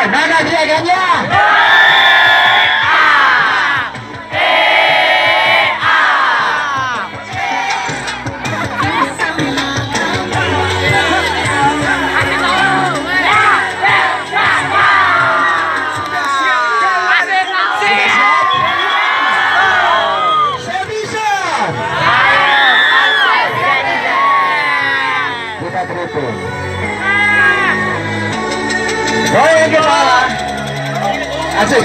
Mana jaganya? Kita triple. Oh, yang kepala. Asik.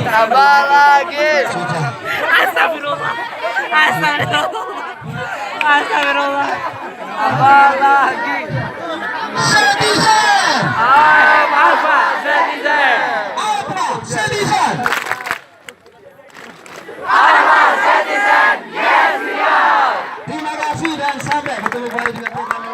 Tambah lagi. Astagfirullah. Astagfirullah. Astagfirullah. Tambah lagi. Citizen. Apa? Citizen. Apa? Citizen. Apa? Citizen. Yes, we are. Terima kasih dan sampai bertemu kembali dengan program